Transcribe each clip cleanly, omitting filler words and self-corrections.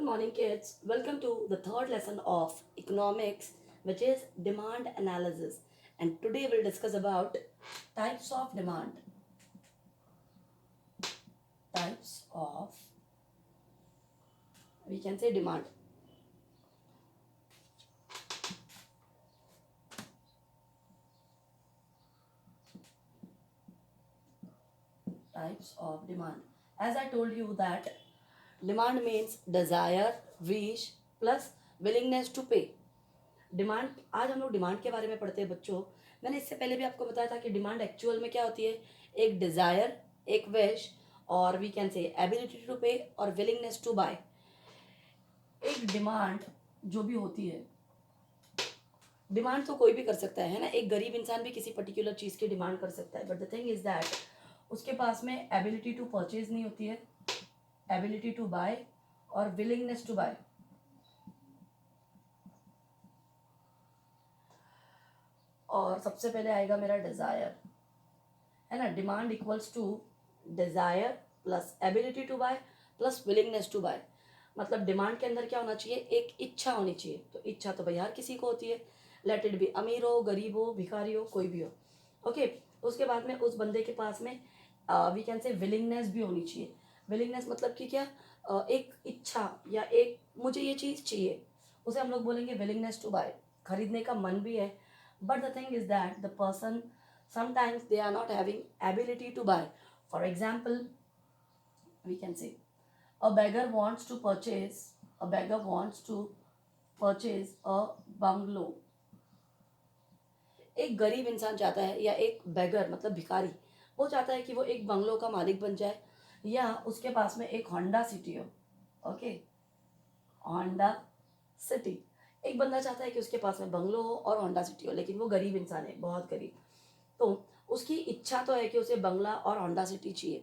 morning, kids. Welcome to the third lesson of economics, which is demand analysis. And today we'll discuss about types of demand. Types of, we can say, demand. Types of demand. As I told you that demand means desire, wish plus willingness to pay. Demand, आज हम लोग demand के बारे में पढ़ते हैं बच्चों. मैंने इससे पहले भी आपको बताया था कि डिमांड एक्चुअल में क्या होती है. एक डिज़ायर, एक विश और we can say ability to pay और विलिंगनेस टू बाय. एक डिमांड जो भी होती है, डिमांड तो कोई भी कर सकता है ना. एक गरीब इंसान भी किसी पर्टिकुलर चीज़ की डिमांड कर सकता है. But the thing is that उसके पास में एबिलिटी टू परचेज नहीं होती है, एबिलिटी टू बाय और विलिंगनेस टू बाय. और सबसे पहले आएगा मेरा डिज़ायर, है ना. Demand equals to desire plus ability to buy plus willingness to buy. मतलब डिमांड के अंदर क्या होना चाहिए, एक इच्छा होनी चाहिए. तो इच्छा तो भाई हर किसी को होती है, लेट इट बी अमीर हो, गरीब हो, भिखारी हो, कोई भी हो. ओके. उसके बाद में उस बंदे के पास में वी कैन से विलिंगनेस भी होनी चाहिए. विलिंगनेस मतलब कि क्या, एक इच्छा या एक मुझे ये चीज़ चाहिए, उसे हम लोग बोलेंगे विलिंगनेस टू बाय. खरीदने का मन भी है. But the thing is that the person sometimes they are not having ability to buy. For example, we can say a beggar wants to purchase a bungalow. एक गरीब इंसान चाहता है, या एक बेगर मतलब भिखारी, वो चाहता है कि वो एक बंगलो का मालिक बन जाए या उसके पास में एक होंडा सिटी हो. Okay, Honda city. एक बंदा चाहता है कि उसके पास में बंगलो हो और होंडा सिटी हो, लेकिन वो गरीब इंसान है, बहुत गरीब. तो उसकी इच्छा तो है कि उसे बंगला और होंडा सिटी चाहिए,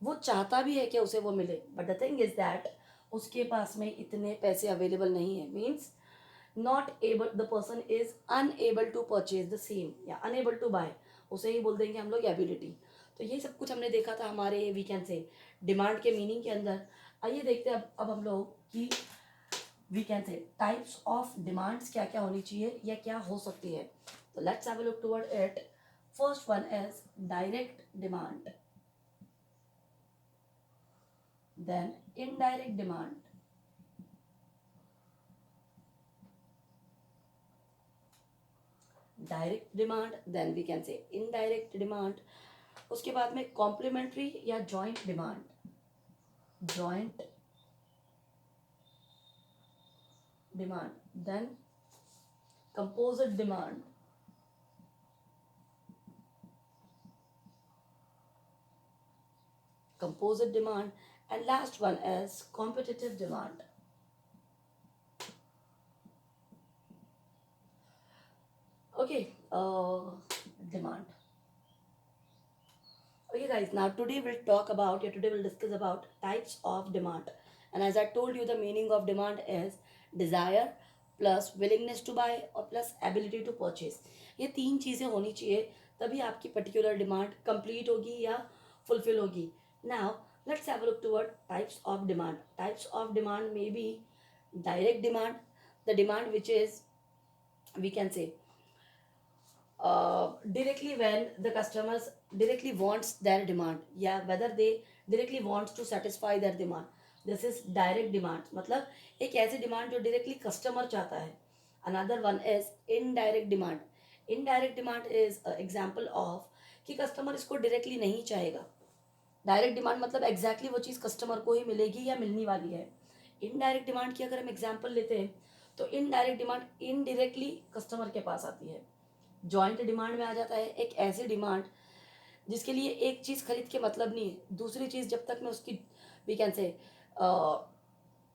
वो चाहता भी है कि उसे वो मिले. But the thing is that उसके पास में इतने पैसे अवेलेबल नहीं है. Means not able, the person is unable to purchase the same या अनएबल टू बाय. उसे ही बोल देंगे हम लोग एबिलिटी. तो ये सब कुछ हमने देखा था हमारे वी कैन से डिमांड के मीनिंग के अंदर. आइए देखते हैं अब हम लोग कि we can say types of demands क्या क्या होनी चाहिए या क्या हो सकती है. तो let's have a look toward it. First one is direct demand, then indirect demand, direct demand, then we can say indirect demand. उसके बाद में कॉम्प्लीमेंट्री या joint demand, joint demand, then composite demand, composite demand, and last one is competitive demand. Okay, demand. Okay guys, now today we'll discuss about types of demand. And as I told you, the meaning of demand is desire plus willingness to buy और plus ability to purchase. ये तीन चीज़ें होनी चाहिए, तभी आपकी particular demand complete होगी या फुलफिल होगी. Now let's have a look toward types of demand. Types of demand may be direct demand, the demand which is we can say directly when the customers directly wants their demand, या whether they directly wants to satisfy their demand. This is direct demand, मतलब एक ऐसी demand जो directly customer चाहता है. Another one is indirect demand. Indirect demand is example of कि customer इसको directly नहीं चाहेगा. डायरेक्ट डिमांड मतलब एग्जैक्टली वो चीज़ कस्टमर को ही मिलेगी या मिलने वाली है. इनडायरेक्ट डिमांड की अगर हम एग्जाम्पल लेते हैं तो इनडायरेक्ट डिमांड इनडायरेक्टली कस्टमर के पास आती है. जॉइंट डिमांड में आ जाता है एक ऐसी डिमांड जिसके लिए एक चीज़ खरीद के मतलब नहीं है, दूसरी चीज़ जब तक मैं उसकी वी कैन से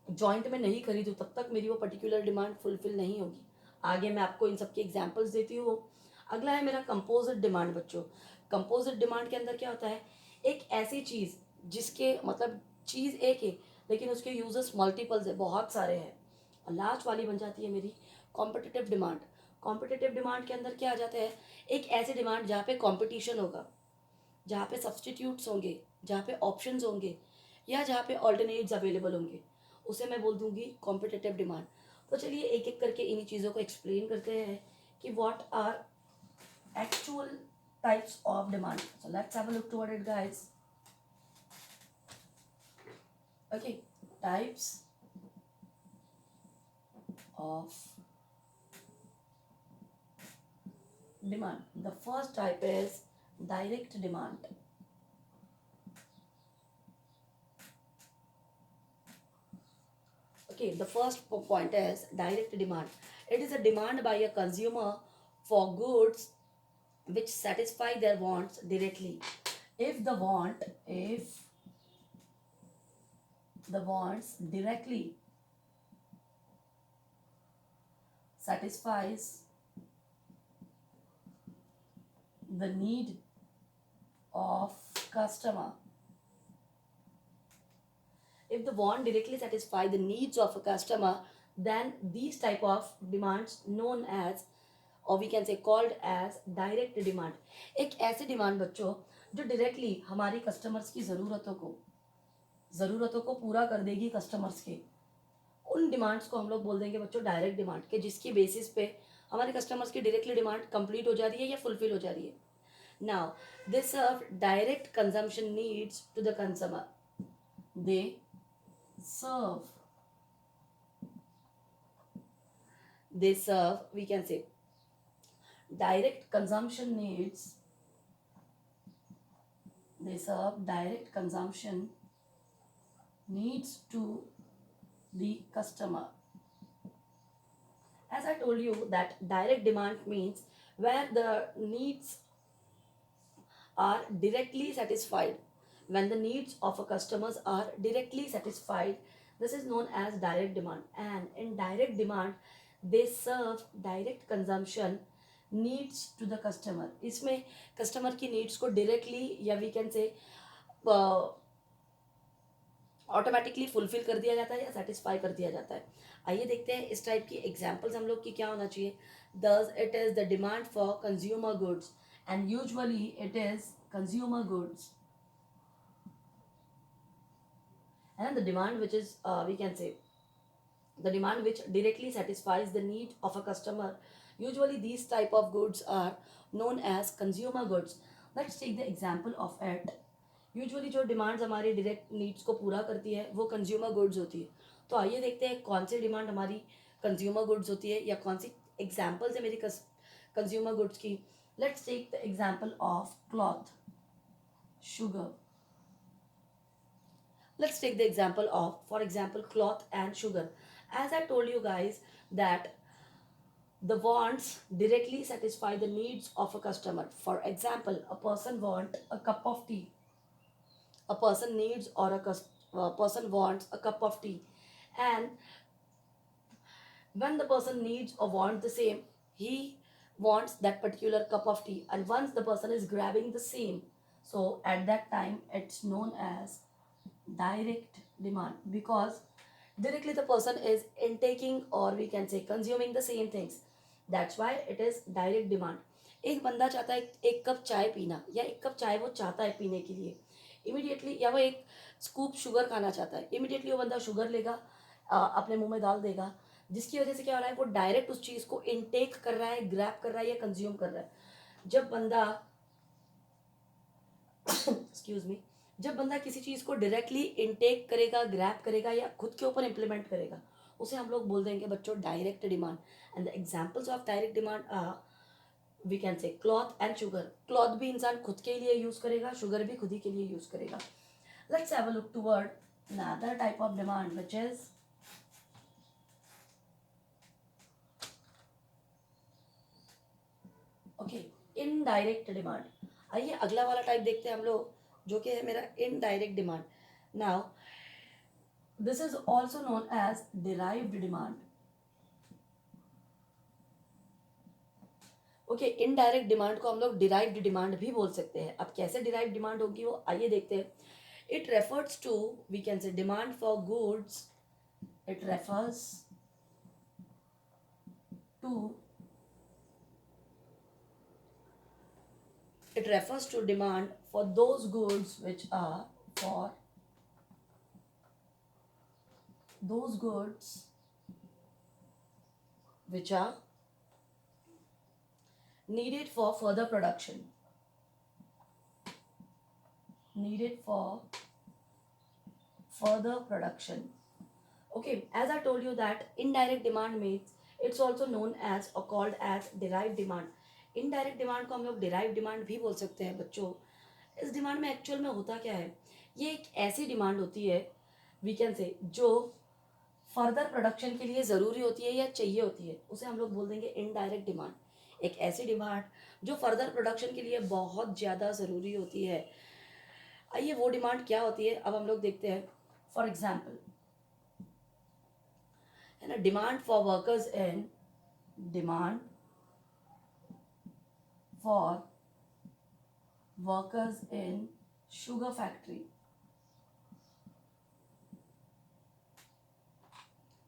जॉइंट में नहीं खरीदूँ तब तक मेरी वो पर्टिकुलर डिमांड फुलफिल नहीं होगी. आगे मैं आपको इन सब की एग्जाम्पल्स देती हूँ. अगला है मेरा कंपोजिट डिमांड. बच्चों, कंपोजिट डिमांड के अंदर क्या होता है, एक ऐसी चीज़ जिसके मतलब चीज़ एक है लेकिन उसके यूजर्स मल्टीपल्स है, बहुत सारे हैं. और लास्ट वाली बन जाती है मेरी कॉम्पिटिटिव डिमांड. कॉम्पिटिटिव डिमांड के अंदर क्या आ जाता है, एक ऐसी डिमांड जहाँ पे कंपटीशन होगा, जहाँ पे सब्सटीट्यूट्स होंगे, जहाँ पे ऑप्शंस होंगे या जहाँ पे ऑल्टरनेट्स अवेलेबल होंगे. उसे मैं बोल दूंगी कॉम्पिटिटिव डिमांड। तो चलिए एक एक करके इन्हीं चीज़ों को एक्सप्लेन करते हैं कि what are actual types of demand. So let's have a look toward it, guys. Okay, types of demand. The first type is direct demand. Okay, the first point is direct demand. It is a demand by a consumer for goods which satisfy their wants directly. If the wants directly satisfies the need of customer, if the want directly satisfy the needs of a customer, then these type of demands known as, or we can say called as direct demand। एक ऐसे demand बच्चों जो directly हमारी customers की ज़रूरतों को पूरा कर देगी कस्टमर्स के, उन डिमांड्स को हम लोग बोल देंगे बच्चों डायरेक्ट डिमांड के, जिसकी बेसिस पे हमारे कस्टमर्स की डायरेक्टली डिमांड कंप्लीट हो जा रही है या फुलफिल हो जा रही है। Now they serve direct consumption needs to the consumer. They serve they serve, we can say, direct consumption needs, they serve direct consumption needs to the customer। As I told you that direct demand means where the needs are directly satisfied, when the needs of a customers are directly satisfied, this is known as direct demand। And in direct demand they serve direct consumption needs to the customer। इसमें customer की needs को directly या we can say automatically fulfil कर दिया जाता है या satisfy कर दिया जाता है। आइए देखते हैं इस टाइप की एग्जांपल्स हम लोग की क्या होना चाहिए। Thus it is the demand for consumer goods, and usually it is consumer goods, and the demand which is we can say the demand which directly satisfies the need of a customer, usually these type of goods are known as consumer goods। Let's take the example of it। Usually जो demands हमारी direct needs को पूरा करती है वो consumer goods होती है। तो आइए देखते हैं कौन सी डिमांड हमारी कंज्यूमर गुड्स होती है या कौन सी एग्जाम्पल्स है मेरी कंज्यूमर गुड्स की। Let's take the example of cloth, sugar. Let's take the example of, for example, cloth and sugar। As I told you guys that the wants directly satisfy the needs of a customer। For example, a person want a cup of tea, a person needs or a person wants a cup of tea, and when the person needs or wants the same, he wants that particular cup of tea, and once the person is grabbing the same, so at that time it's known as direct demand, because directly the person is intaking or we can say consuming the same things, that's why it is direct demand। एक बंदा चाहता है एक cup चाय पीना, या एक cup चाय वो चाहता है पीने के लिए इमिडिएटली, या वो एक स्कूप शुगर खाना चाहता है इमिडिएटली, वो बंदा शुगर लेगा अपने मुंह में डाल देगा, जिसकी वजह से क्या हो रहा है वो डायरेक्ट उस चीज़ को इनटेक कर रहा है, ग्रैब कर रहा है या कंज्यूम कर रहा है। जब बंदा एक्सक्यूज मी, जब बंदा किसी चीज़ को डायरेक्टली इनटेक करेगा, ग्रैब करेगा या खुद के ऊपर इंप्लीमेंट करेगा, उसे हम लोग बोल देंगे बच्चों direct demand. And the examples of direct demand are we can say cloth and sugar. Cloth भी इंसान खुद के लिए यूज़ करेगा, शुगर भी खुद ही के लिए यूज़ करेगा। Let's have a look toward another type of demand which is okay indirect demand. आइए अगला वाला टाइप देखते हैं हम लोग, जो कि है मेरा indirect demand. Now this is also known as derived demand. Okay indirect demand को हम लोग डिराइव्ड डिमांड भी बोल सकते हैं। अब कैसे डिराइव्ड डिमांड होगी वो आइए देखते हैं। It refers to we can say demand for goods, it refers to it refers to demand for those goods which are for those goods which are needed for further production, needed for further production. Okay, as I told you that indirect demand means it's also known as or called as derived demand. Indirect demand को हम लोग derive demand भी बोल सकते हैं बच्चों. इस demand में एक्चुअल में होता क्या है, ये एक ऐसी डिमांड होती है वी कैन से जो फर्दर प्रोडक्शन के लिए ज़रूरी होती है या चाहिए होती है, उसे हम लोग बोल देंगे इनडायरेक्ट डिमांड. एक ऐसी डिमांड जो फर्दर प्रोडक्शन के लिए बहुत ज़्यादा ज़रूरी होती है. आइए वो डिमांड क्या होती है अब हम लोग देखते हैं. फॉर एग्जाम्पल है ना, demand for workers in, demand for workers in sugar factory.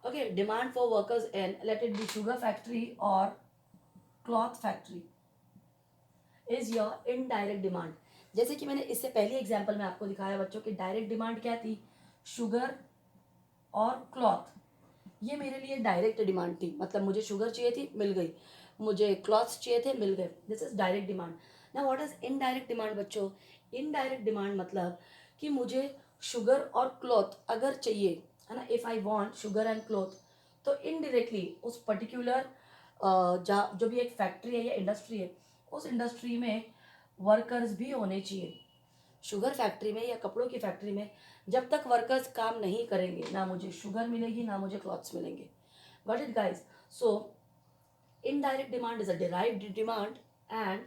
Okay, demand for workers in, let it be sugar factory or cloth factory, is your indirect demand. जैसे कि मैंने इससे पहले एग्जाम्पल में आपको दिखाया बच्चों की डायरेक्ट डिमांड क्या थी, शुगर और क्लॉथ. ये मेरे लिए डायरेक्ट डिमांड थी, मतलब मुझे शुगर चाहिए थी मिल गई, मुझे क्लॉथ्स चाहिए थे मिल गए. This is direct demand. ना व्हाट इज इनडायरेक्ट डिमांड बच्चों, इनडायरेक्ट डिमांड मतलब कि मुझे शुगर और क्लॉथ अगर चाहिए है ना, if I want sugar and cloth, तो इनडायरेक्टली उस पर्टिकुलर जहाँ जो भी एक फैक्ट्री है या इंडस्ट्री है, उस इंडस्ट्री में वर्कर्स भी होने चाहिए. शुगर फैक्ट्री में या कपड़ों की फैक्ट्री में जब तक वर्कर्स काम नहीं करेंगे ना मुझे शुगर मिलेगी ना मुझे क्लॉथ्स मिलेंगे. Got it guys. So indirect demand is a derived demand and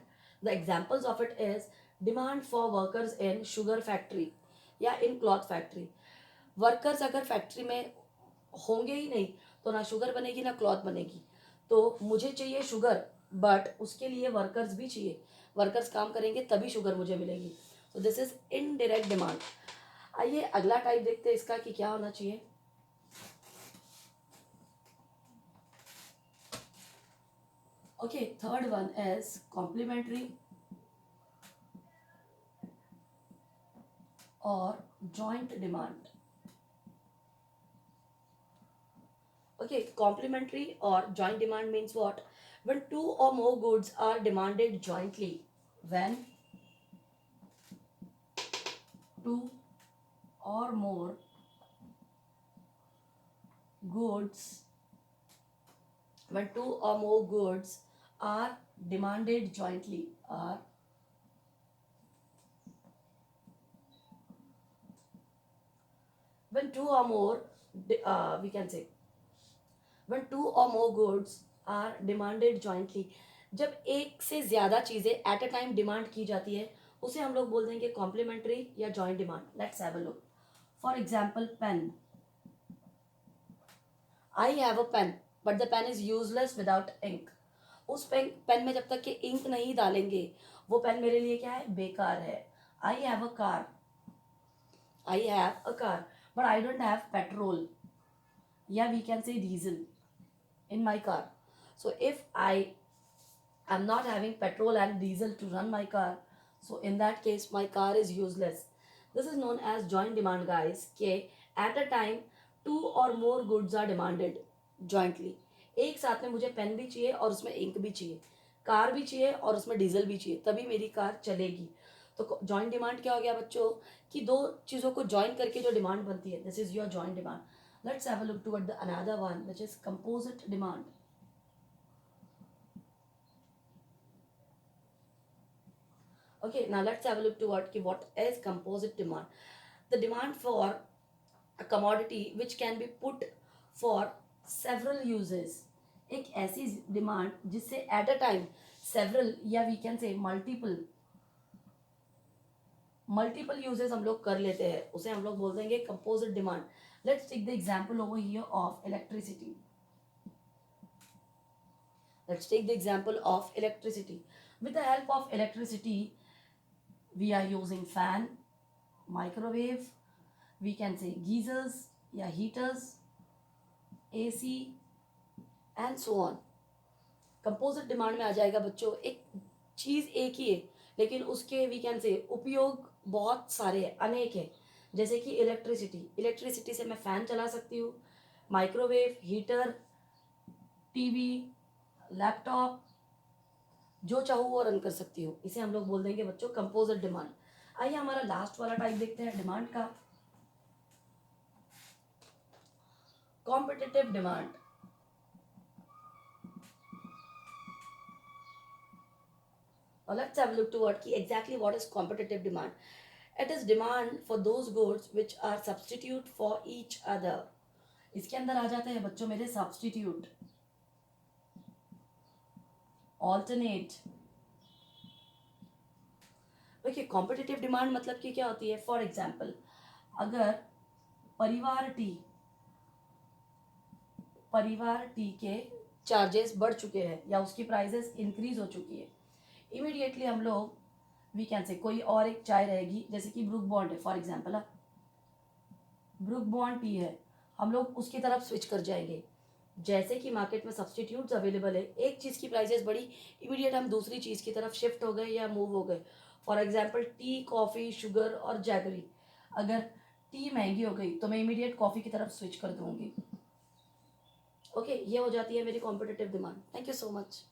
the examples of it is demand for workers in sugar factory या in cloth factory. वर्कर्स अगर फैक्ट्री में होंगे ही नहीं तो ना शुगर बनेगी ना क्लॉथ बनेगी. तो मुझे चाहिए शुगर बट उसके लिए वर्कर्स भी चाहिए, वर्कर्स काम करेंगे तभी शुगर मुझे मिलेगी. तो दिस इज इनडायरेक्ट डिमांड. आइए अगला टाइप देखते हैं इसका कि क्या होना चाहिए. Okay, third one is complementary or joint demand. Okay, complementary or joint demand means what? When two or more goods are demanded jointly. When two or more goods, when two or more goods are demanded jointly, are when two or more we can say when two or more goods are demanded jointly, जब एक से ज़्यादा चीज़ें at a time demand की जाती है उसे हम लोग बोल देंगे कॉम्प्लीमेंट्री या joint demand. Let's have a look. For example pen. I have a pen but the pen is useless without ink. उस पेन में जब तक कि इंक नहीं डालेंगे वो पेन मेरे लिए क्या है, बेकार है. I have a car, I have a car but I don't have petrol या we can say diesel in my car. So if I am not having petrol and diesel to run my car, so in that case my car is useless. This is known as joint demand guys. Okay, at a time two or more goods are demanded jointly. एक साथ में मुझे pen भी चाहिए और उसमें ink भी चाहिए, कार भी चाहिए और उसमें डीजल भी चाहिए, तभी मेरी कार चलेगी. तो जॉइंट डिमांड क्या हो गया बच्चों कि दो चीज़ों को ज्वाइन करके जो डिमांड बनती है, this is your joint demand. Let's have a look toward the another one which is composite demand. Okay, now let's have a look toward what is composite demand. The demand for a commodity which can be put for several uses. एक ऐसी demand जिससे at a time several या we can say multiple uses हम लोग कर लेते हैं, उसे हम लोग बोल देंगे composite demand. Let's take the example over here of electricity. Let's take the example of electricity. With the help of electricity, we are using fan, microwave, we can say geysers, या heaters, AC, and so on. Composite demand में आ जाएगा बच्चों, एक चीज़ एक ही है लेकिन उसके we can say उपयोग बहुत सारे हैं, अनेक हैं. जैसे कि इलेक्ट्रिसिटी, इलेक्ट्रिसिटी से मैं फ़ैन चला सकती हूँ, माइक्रोवेव, हीटर, टीवी, लैपटॉप, जो चाहो वो रन कर सकती हो। इसे हम लोग बोल देंगे बच्चों कंपोजिट डिमांड। आइए हमारा लास्ट वाला टाइप देखते हैं डिमांड का, competitive demand. Now let's have a look toward कि exactly what is competitive demand. It is demand for those goods which are substitute for each other. इसके अंदर आ जाते हैं बच्चों मेरे substitute, alternate। देखिए कॉम्पिटिटिव डिमांड मतलब कि क्या होती है। फॉर एग्जाम्पल, अगर परिवार टी के चार्जेस बढ़ चुके हैं या उसकी प्राइसेस इंक्रीज हो चुकी है, इमीडिएटली हम लोग वी कैन से कोई और एक चाय रहेगी, जैसे कि ब्रूक बॉन्ड है for example, Brooke Bond tea है, हम लोग उसकी तरफ स्विच कर जाएंगे। जैसे कि मार्केट में सब्सटीट्यूट्स अवेलेबल है, एक चीज़ की प्राइसेस बढ़ी, इमीडिएट हम दूसरी चीज़ की तरफ शिफ्ट हो गए या मूव हो गए। For example T, coffee, sugar और जैगरी। अगर टी महंगी हो गई तो मैं इमीडिएट कॉफ़ी की तरफ स्विच कर दूँगी। ओके, ये हो जाती है मेरी competitive demand. Thank you so much.